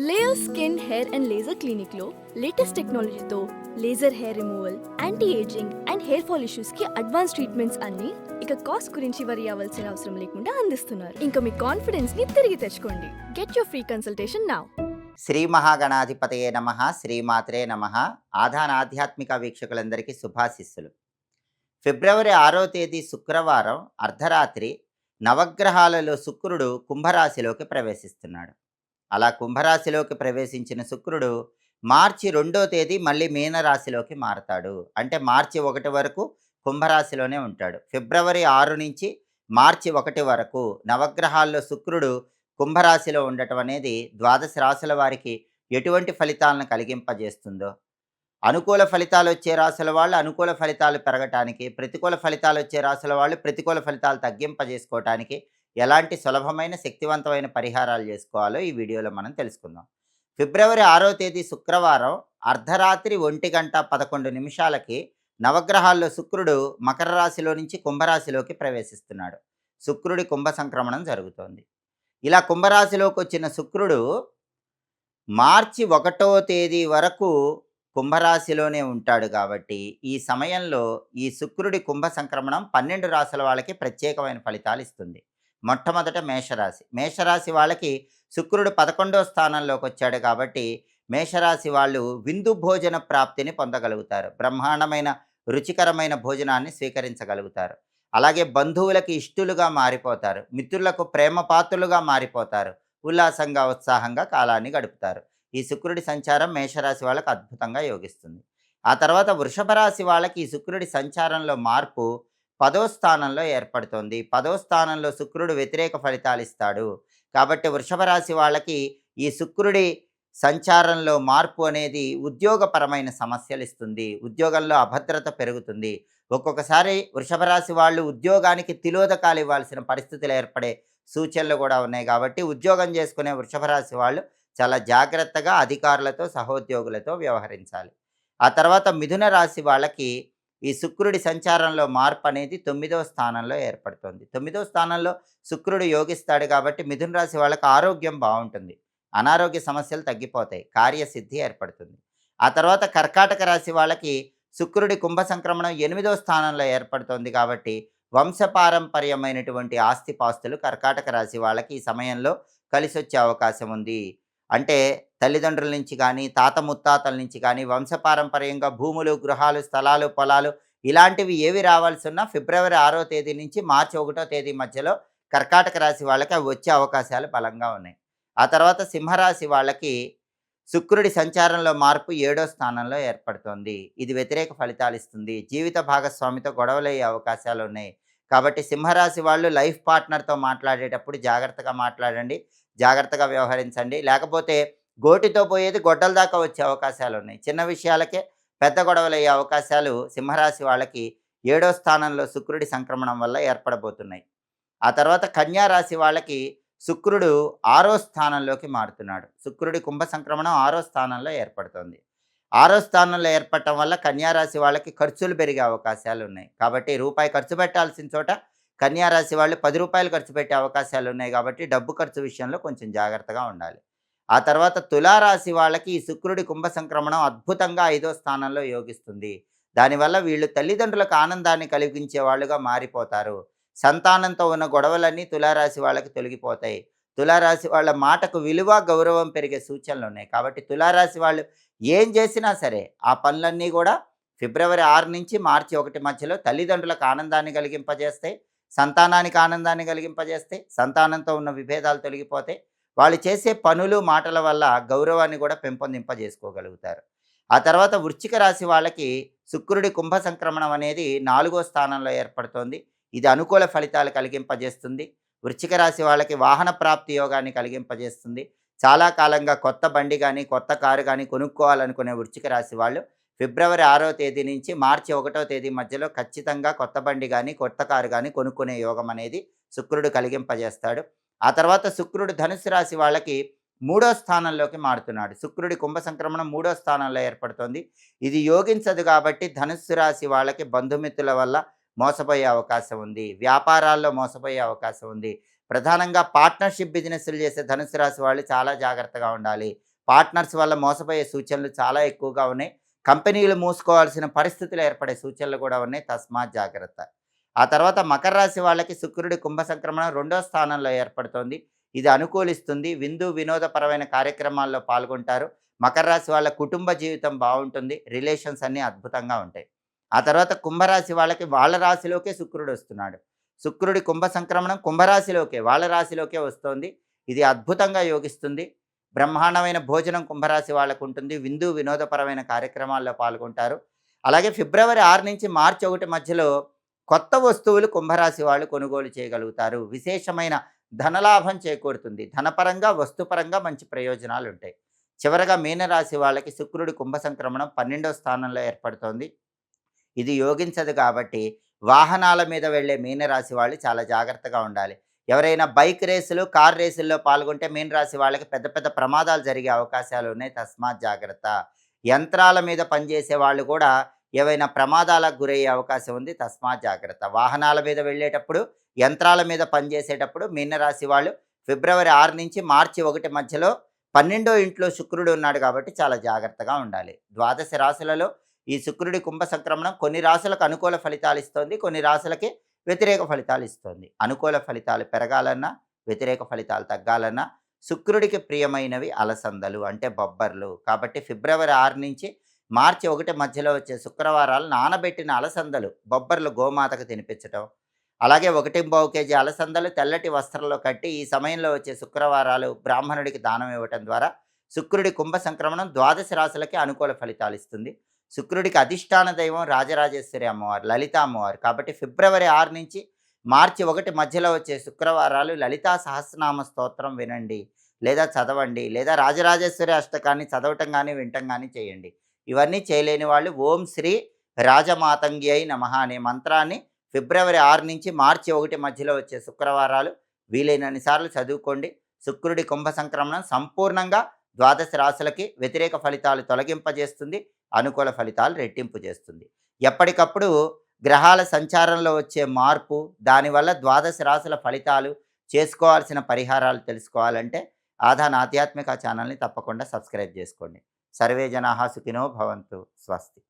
Layer skin hair and laser clinic లో latest టెక్నాలజీతో laser hair removal, anti ageing and hair fall issues కి advance treatments అన్ని ఇక cost గురించి వరి అవ్వాల్సిన అవసరం లేకుండా అందిస్తున్నారు. ఇంకా మీ కాన్ఫిడెన్స్ ని తిరిగి తెచ్చుకోండి. Get your free consultation now. Shri మహాగణాధిపతయే నమ. శ్రీమాత్రే నమ. ఆధాన్ ఆధ్యాత్మిక వీక్షకులందరికీ శుభాశిస్సులు. ఫిబ్రవరి 6వ తేదీ శుక్రవారం అర్ధరాత్రి నవగ్రహాలలో శుక్రుడు కుంభరాశిలోకి ప్రవేశిస్తున్నాడు. అలా కుంభరాశిలోకి ప్రవేశించిన శుక్రుడు మార్చి 2వ తేదీ మళ్ళీ మీనరాశిలోకి మారతాడు. అంటే మార్చి 1 వరకు కుంభరాశిలోనే ఉంటాడు. ఫిబ్రవరి 6 నుంచి మార్చి 1 వరకు నవగ్రహాల్లో శుక్రుడు కుంభరాశిలో ఉండటం అనేది ద్వాదశ రాశుల వారికి ఎటువంటి ఫలితాలను కలిగింపజేస్తుందో, అనుకూల ఫలితాలు వచ్చే రాశుల వాళ్ళు అనుకూల ఫలితాలు పెరగటానికి, ప్రతికూల ఫలితాలు వచ్చే రాశుల వాళ్ళు ప్రతికూల ఫలితాలు తగ్గింపజేసుకోవటానికి ఎలాంటి సులభమైన శక్తివంతమైన పరిహారాలు చేసుకోవాలో ఈ వీడియోలో మనం తెలుసుకుందాం. ఫిబ్రవరి 6వ తేదీ శుక్రవారం అర్ధరాత్రి 1:11 నవగ్రహాల్లో శుక్రుడు మకర రాశిలో నుంచి కుంభరాశిలోకి ప్రవేశిస్తున్నాడు. శుక్రుడి కుంభ సంక్రమణం జరుగుతోంది. ఇలా కుంభరాశిలోకి వచ్చిన శుక్రుడు మార్చి 1వ తేదీ వరకు కుంభరాశిలోనే ఉంటాడు. కాబట్టి ఈ సమయంలో ఈ శుక్రుడి కుంభ సంక్రమణం 12 రాశుల వాళ్ళకి ప్రత్యేకమైన ఫలితాలు ఇస్తుంది. మొట్టమొదట మేషరాశి. మేషరాశి వాళ్ళకి శుక్రుడు 11వ స్థానంలోకి వచ్చాడు. కాబట్టి మేషరాశి వాళ్ళు విందు భోజన ప్రాప్తిని పొందగలుగుతారు. బ్రహ్మాండమైన రుచికరమైన భోజనాన్ని స్వీకరించగలుగుతారు. అలాగే బంధువులకి ఇష్టులుగా మారిపోతారు. మిత్రులకు ప్రేమ పాత్రులుగా మారిపోతారు. ఉల్లాసంగా ఉత్సాహంగా కాలాన్ని గడుపుతారు. ఈ శుక్రుడి సంచారం మేషరాశి వాళ్ళకి అద్భుతంగా యోగిస్తుంది. ఆ తర్వాత వృషభ రాశి వాళ్ళకి ఈ శుక్రుడి సంచారంలో మార్పు 10వ స్థానంలో ఏర్పడుతుంది. 10వ స్థానంలో శుక్రుడు వ్యతిరేక ఫలితాలు ఇస్తాడు. కాబట్టి వృషభ రాశి వాళ్ళకి ఈ శుక్రుడి సంచారంలో మార్పు అనేది ఉద్యోగపరమైన సమస్యలు ఇస్తుంది. ఉద్యోగంలో అభద్రత పెరుగుతుంది. ఒక్కొక్కసారి వృషభ రాశి వాళ్ళు ఉద్యోగానికి తిలోదకాలు ఇవ్వాల్సిన పరిస్థితులు ఏర్పడే సూచనలు కూడా ఉన్నాయి. కాబట్టి ఉద్యోగం చేసుకునే వృషభ రాశి వాళ్ళు చాలా జాగ్రత్తగా అధికారులతో సహోద్యోగులతో వ్యవహరించాలి. ఆ తర్వాత మిథున రాశి వాళ్ళకి ఈ శుక్రుడి సంచారంలో మార్పు అనేది 9వ స్థానంలో ఏర్పడుతుంది. 9వ స్థానంలో శుక్రుడు యోగిస్తాడు. కాబట్టి మిథున రాశి వాళ్ళకి ఆరోగ్యం బాగుంటుంది. అనారోగ్య సమస్యలు తగ్గిపోతాయి. కార్యసిద్ధి ఏర్పడుతుంది. ఆ తర్వాత కర్కాటక రాశి వాళ్ళకి శుక్రుడి కుంభ సంక్రమణం 8వ స్థానంలో ఏర్పడుతోంది. కాబట్టి వంశపారంపర్యమైనటువంటి ఆస్తిపాస్తులు కర్కాటక రాశి వాళ్ళకి ఈ సమయంలో కలిసొచ్చే అవకాశం ఉంది. అంటే తల్లిదండ్రుల నుంచి కానీ తాత ముత్తాతల నుంచి కానీ వంశపారంపర్యంగా భూములు, గృహాలు, స్థలాలు, పొలాలు ఇలాంటివి ఏవి రావాల్సి ఉన్నా ఫిబ్రవరి 6వ తేదీ నుంచి మార్చి 1వ తేదీ మధ్యలో కర్కాటక రాశి వాళ్ళకి అవి వచ్చే అవకాశాలు బలంగా ఉన్నాయి. ఆ తర్వాత సింహరాశి వాళ్ళకి శుక్రుడి సంచారంలో మార్పు 7వ స్థానంలో ఏర్పడుతోంది. ఇది వ్యతిరేక ఫలితాలు ఇస్తుంది. జీవిత భాగస్వామితో గొడవలయ్యే అవకాశాలు ఉన్నాయి. కాబట్టి సింహరాశి వాళ్ళు లైఫ్ పార్ట్నర్తో మాట్లాడేటప్పుడు జాగ్రత్తగా మాట్లాడండి, జాగ్రత్తగా వ్యవహరించండి. లేకపోతే గోటితో పోయేది గొడ్డల దాకా వచ్చే అవకాశాలు ఉన్నాయి. చిన్న విషయాలకే పెద్ద గొడవలయ్యే అవకాశాలు సింహరాశి వాళ్ళకి 7వ స్థానంలో శుక్రుడి సంక్రమణం వల్ల ఏర్పడబోతున్నాయి. ఆ తర్వాత కన్యా రాశి వాళ్ళకి శుక్రుడు 6వ స్థానంలోకి మారుతున్నాడు. శుక్రుడి కుంభ సంక్రమణం 6వ స్థానంలో ఏర్పడుతుంది. 6వ స్థానంలో ఏర్పడటం వల్ల కన్యారాశి వాళ్ళకి ఖర్చులు పెరిగే అవకాశాలు ఉన్నాయి. కాబట్టి రూపాయి ఖర్చు పెట్టాల్సిన చోట కన్యారాశి వాళ్ళు 10 రూపాయలు ఖర్చు పెట్టే అవకాశాలు ఉన్నాయి. కాబట్టి డబ్బు ఖర్చు విషయంలో కొంచెం జాగ్రత్తగా ఉండాలి. ఆ తర్వాత తులారాశి వాళ్ళకి ఈ శుక్రుడి కుంభ సంక్రమణం అద్భుతంగా 5వ స్థానంలో యోగిస్తుంది. దానివల్ల వీళ్ళు తల్లిదండ్రులకు ఆనందాన్ని కలిగించే వాళ్ళుగా మారిపోతారు. సంతానంతో ఉన్న గొడవలన్నీ తులారాశి వాళ్ళకి తొలగిపోతాయి. తులారాశి వాళ్ళ మాటకు విలువ, గౌరవం పెరిగే సూచనలు ఉన్నాయి. కాబట్టి తులారాశి వాళ్ళు ఏం చేసినా సరే ఆ పనులన్నీ కూడా ఫిబ్రవరి 6 నుంచి మార్చి 1 మధ్యలో తల్లిదండ్రులకు ఆనందాన్ని కలిగింపజేస్తాయి. సంతానానికి ఆనందాన్ని కలిగింపజేస్తాయి. సంతానంతో ఉన్న విభేదాలు తొలగిపోతాయి. వాళ్ళు చేసే పనులు, మాటల వల్ల గౌరవాన్ని కూడా పెంపొందింపజేసుకోగలుగుతారు. ఆ తర్వాత వృశ్చిక రాశి వాళ్ళకి శుక్రుడి కుంభ సంక్రమణం అనేది 4వ స్థానంలో ఏర్పడుతోంది. ఇది అనుకూల ఫలితాలు కలిగింపజేస్తుంది. వృశ్చిక రాశి వాళ్ళకి వాహన ప్రాప్తి యోగాన్ని కలిగింపజేస్తుంది. చాలా కాలంగా కొత్త బండి కానీ కొత్త కారు కానీ కొనుక్కోవాలనుకునే వృశ్చిక రాశి వాళ్ళు ఫిబ్రవరి 6వ తేదీ నుంచి మార్చి 1వ తేదీ మధ్యలో ఖచ్చితంగా కొత్త బండి కానీ కొత్త కారు కానీ కొనుక్కునే యోగం అనేది శుక్రుడు కలిగింపజేస్తాడు. ఆ తర్వాత శుక్రుడు ధనుసు రాశి వాళ్ళకి 3వ స్థానంలోకి మారుతున్నాడు. శుక్రుడి కుంభ సంక్రమణం 3వ స్థానంలో ఏర్పడుతోంది. ఇది యోగించదు. కాబట్టి ధనుస్సు రాశి వాళ్ళకి బంధుమిత్రుల వల్ల మోసపోయే అవకాశం ఉంది. వ్యాపారాల్లో మోసపోయే అవకాశం ఉంది. ప్రధానంగా పార్ట్నర్షిప్ బిజినెస్లు చేసే ధనుసు రాశి వాళ్ళు చాలా జాగ్రత్తగా ఉండాలి. పార్ట్నర్స్ వల్ల మోసపోయే సూచనలు చాలా ఎక్కువగా ఉన్నాయి. కంపెనీలు మూసుకోవాల్సిన పరిస్థితులు ఏర్పడే సూచనలు కూడా ఉన్నాయి. తస్మాత్ జాగ్రత్త. ఆ తర్వాత మకర రాశి వాళ్ళకి శుక్రుడి కుంభ సంక్రమణం 2వ స్థానంలో ఏర్పడుతోంది. ఇది అనుకూలిస్తుంది. విందు వినోదపరమైన కార్యక్రమాల్లో పాల్గొంటారు. మకర రాశి వాళ్ళ కుటుంబ జీవితం బావుంటుంది. రిలేషన్స్ అన్నీ అద్భుతంగా ఉంటాయి. ఆ తర్వాత కుంభరాశి వాళ్ళకి వాళ్ళ రాశిలోకే శుక్రుడు వస్తున్నాడు. శుక్రుడి కుంభ సంక్రమణం కుంభరాశిలోకే వాళ్ళ రాశిలోకే వస్తోంది. ఇది అద్భుతంగా యోగిస్తుంది. బ్రహ్మాండమైన భోజనం కుంభరాశి వాళ్ళకు ఉంటుంది. విందు వినోదపరమైన కార్యక్రమాల్లో పాల్గొంటారు. అలాగే ఫిబ్రవరి 6 నుంచి మార్చి 1 మధ్యలో కొత్త వస్తువులు కుంభరాశి వాళ్ళు కొనుగోలు చేయగలుగుతారు. విశేషమైన ధనలాభం చేకూరుతుంది. ధనపరంగా, వస్తుపరంగా మంచి ప్రయోజనాలుంటాయి. చివరగా మీనరాశి వాళ్ళకి శుక్రుడి కుంభ సంక్రమణం 12వ స్థానంలో ఏర్పడుతోంది. ఇది యోగించదు కాబట్టి వాహనాల మీద వెళ్ళే మీనరాశి వాళ్ళు చాలా జాగ్రత్తగా ఉండాలి. ఎవరైనా బైక్ రేసులు, కార్ రేసుల్లో పాల్గొంటే మీనరాశి వాళ్ళకి పెద్ద పెద్ద ప్రమాదాలు జరిగే అవకాశాలు ఉన్నాయి. తస్మాత్ జాగ్రత్త. యంత్రాల మీద పనిచేసే వాళ్ళు కూడా ఏవైనా ప్రమాదాలకు గురయ్యే అవకాశం ఉంది. తస్మాత్ జాగ్రత్త. వాహనాల మీద వెళ్ళేటప్పుడు, యంత్రాల మీద పనిచేసేటప్పుడు మీనరాశి వాళ్ళు ఫిబ్రవరి 6 నుంచి మార్చి 1 మధ్యలో 12వ ఇంట్లో శుక్రుడు ఉన్నాడు కాబట్టి చాలా జాగ్రత్తగా ఉండాలి. ద్వాదశ రాశులలో ఈ శుక్రుడి కుంభ సంక్రమణం కొన్ని రాశులకు అనుకూల ఫలితాలు ఇస్తోంది. కొన్ని రాశులకి వ్యతిరేక ఫలితాలు ఇస్తోంది. అనుకూల ఫలితాలు పెరగాలన్నా, వ్యతిరేక ఫలితాలు తగ్గాలన్నా శుక్రుడికి ప్రియమైనవి అలసందలు అంటే బొబ్బర్లు. కాబట్టి ఫిబ్రవరి 6 నుంచి మార్చి 1 మధ్యలో వచ్చే శుక్రవారాలు నానబెట్టిన అలసందలు, బొబ్బర్లు గోమాతకు తినిపించటం. అలాగే 1.25 కేజీ అలసందలు తెల్లటి వస్త్రంలో కట్టి ఈ సమయంలో వచ్చే శుక్రవారాలు బ్రాహ్మణుడికి దానం ఇవ్వటం ద్వారా శుక్రుడి కుంభ సంక్రమణం ద్వాదశ రాశులకి అనుకూల ఫలితాలు ఇస్తుంది. శుక్రుడికి అధిష్టాన దైవం రాజరాజేశ్వరి అమ్మవారు, లలిత అమ్మవారు. కాబట్టి ఫిబ్రవరి 6 నుంచి మార్చి 1 మధ్యలో వచ్చే శుక్రవారాలు లలితా సహస్రనామ స్తోత్రం వినండి, లేదా చదవండి, లేదా రాజరాజేశ్వరి అష్టకాన్ని చదవటం కానీ వినటం కానీ చేయండి. ఇవన్నీ చేయలేని వాళ్ళు ఓం శ్రీ రాజమాతంగ్యై నమః అనే మంత్రాన్ని ఫిబ్రవరి 6 నుంచి మార్చి 1 మధ్యలో వచ్చే శుక్రవారాలు వీలైనన్ని సార్లు చదువుకోండి. శుక్రుడి కుంభ సంక్రమణం సంపూర్ణంగా ద్వాదశ రాశులకి వ్యతిరేక ఫలితాలు తొలగింపజేస్తుంది. అనుకూల ఫలితాలు రెట్టింపు చేస్తుంది. ఎప్పటికప్పుడు గ్రహాల సంచారంలో వచ్చే మార్పు, దానివల్ల ద్వాదశ రాశుల ఫలితాలు, చేసుకోవాల్సిన పరిహారాలు తెలుసుకోవాలంటే ఆధాన్ ఆధ్యాత్మిక ఛానల్ని తప్పకుండా సబ్స్క్రైబ్ చేసుకోండి. సర్వే జనాః సుఖినో భవంతు. స్వస్తి.